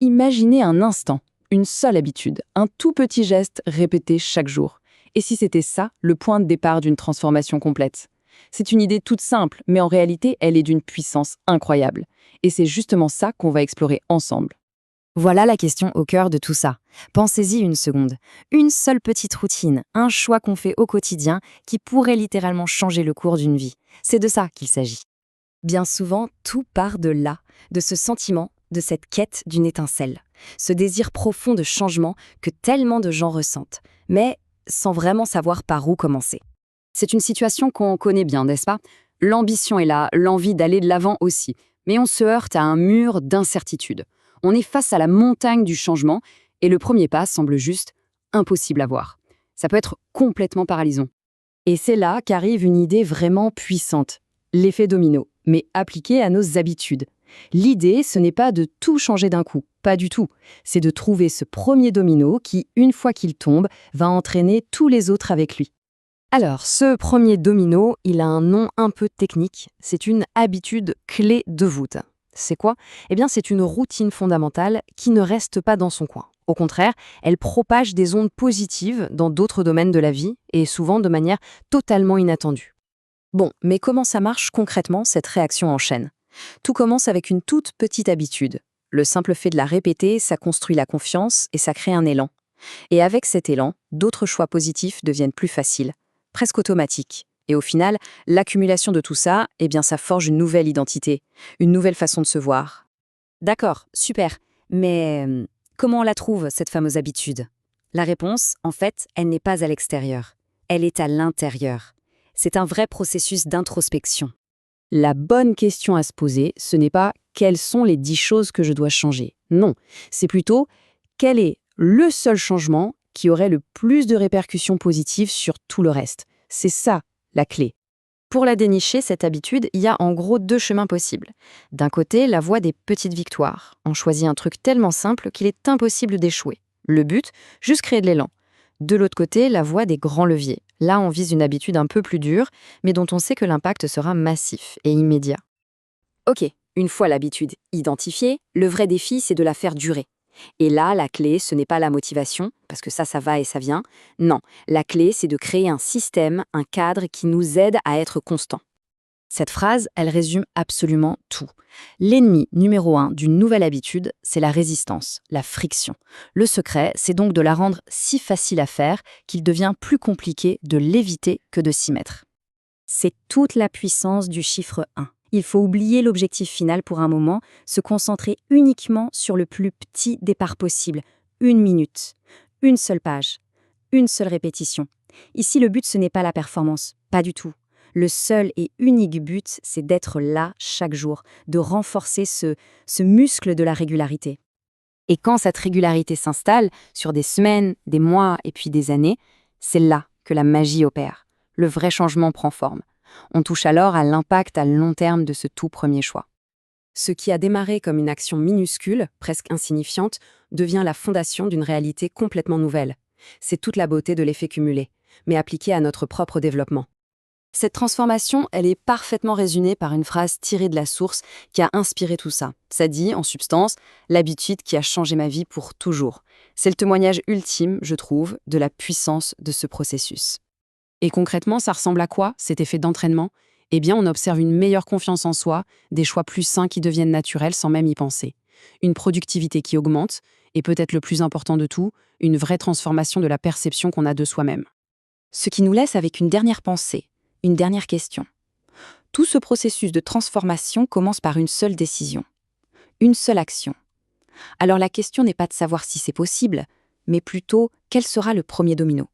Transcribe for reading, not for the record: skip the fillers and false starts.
Imaginez un instant, une seule habitude, un tout petit geste répété chaque jour. Et si c'était ça, le point de départ d'une transformation complète? C'est une idée toute simple, mais en réalité, elle est d'une puissance incroyable. Et c'est justement ça qu'on va explorer ensemble. Voilà la question au cœur de tout ça. Pensez-y une seconde. Une seule petite routine, un choix qu'on fait au quotidien qui pourrait littéralement changer le cours d'une vie. C'est de ça qu'il s'agit. Bien souvent, tout part de là, de ce sentiment, de cette quête d'une étincelle. Ce désir profond de changement que tellement de gens ressentent, mais sans vraiment savoir par où commencer. C'est une situation qu'on connaît bien, n'est-ce pas? L'ambition est là, l'envie d'aller de l'avant aussi. Mais on se heurte à un mur d'incertitude. On est face à la montagne du changement et le premier pas semble juste impossible à voir. Ça peut être complètement paralysant. Et c'est là qu'arrive une idée vraiment puissante, l'effet domino, mais appliqué à nos habitudes. L'idée, ce n'est pas de tout changer d'un coup, pas du tout. C'est de trouver ce premier domino qui, une fois qu'il tombe, va entraîner tous les autres avec lui. Alors, ce premier domino, il a un nom un peu technique. C'est une habitude clé de voûte. C'est quoi? Eh bien, c'est une routine fondamentale qui ne reste pas dans son coin. Au contraire, elle propage des ondes positives dans d'autres domaines de la vie et souvent de manière totalement inattendue. Bon, mais comment ça marche concrètement, cette réaction en chaîne? Tout commence avec une toute petite habitude. Le simple fait de la répéter, ça construit la confiance et ça crée un élan. Et avec cet élan, d'autres choix positifs deviennent plus faciles, presque automatiques. Et au final, l'accumulation de tout ça, eh bien, ça forge une nouvelle identité, une nouvelle façon de se voir. D'accord, super. Mais comment on la trouve, cette fameuse habitude? La réponse, en fait, elle n'est pas à l'extérieur. Elle est à l'intérieur. C'est un vrai processus d'introspection. La bonne question à se poser, ce n'est pas quelles sont les 10 choses que je dois changer. Non, c'est plutôt quel est le seul changement qui aurait le plus de répercussions positives sur tout le reste. C'est ça, la clé. Pour la dénicher, cette habitude, il y a en gros deux chemins possibles. D'un côté, la voie des petites victoires. On choisit un truc tellement simple qu'il est impossible d'échouer. Le but, juste créer de l'élan. De l'autre côté, la voie des grands leviers. Là, on vise une habitude un peu plus dure, mais dont on sait que l'impact sera massif et immédiat. Ok, une fois l'habitude identifiée, le vrai défi, c'est de la faire durer. Et là, la clé, ce n'est pas la motivation, parce que ça va et ça vient. Non, la clé, c'est de créer un système, un cadre qui nous aide à être constants. Cette phrase, elle résume absolument tout. L'ennemi numéro 1 d'une nouvelle habitude, c'est la résistance, la friction. Le secret, c'est donc de la rendre si facile à faire qu'il devient plus compliqué de l'éviter que de s'y mettre. C'est toute la puissance du chiffre 1. Il faut oublier l'objectif final pour un moment, se concentrer uniquement sur le plus petit départ possible. 1 minute, une seule page, une seule répétition. Ici, le but, ce n'est pas la performance, pas du tout. Le seul et unique but, c'est d'être là chaque jour, de renforcer ce muscle de la régularité. Et quand cette régularité s'installe, sur des semaines, des mois et puis des années, c'est là que la magie opère. Le vrai changement prend forme. On touche alors à l'impact à long terme de ce tout premier choix. Ce qui a démarré comme une action minuscule, presque insignifiante, devient la fondation d'une réalité complètement nouvelle. C'est toute la beauté de l'effet cumulé, mais appliquée à notre propre développement. Cette transformation, elle est parfaitement résumée par une phrase tirée de la source qui a inspiré tout ça. Ça dit, en substance, l'habitude qui a changé ma vie pour toujours. C'est le témoignage ultime, je trouve, de la puissance de ce processus. Et concrètement, ça ressemble à quoi, cet effet d'entraînement? Eh bien, on observe une meilleure confiance en soi, des choix plus sains qui deviennent naturels sans même y penser. Une productivité qui augmente, et peut-être le plus important de tout, une vraie transformation de la perception qu'on a de soi-même. Ce qui nous laisse avec une dernière pensée, une dernière question. Tout ce processus de transformation commence par une seule décision, une seule action. Alors la question n'est pas de savoir si c'est possible, mais plutôt quel sera le premier domino.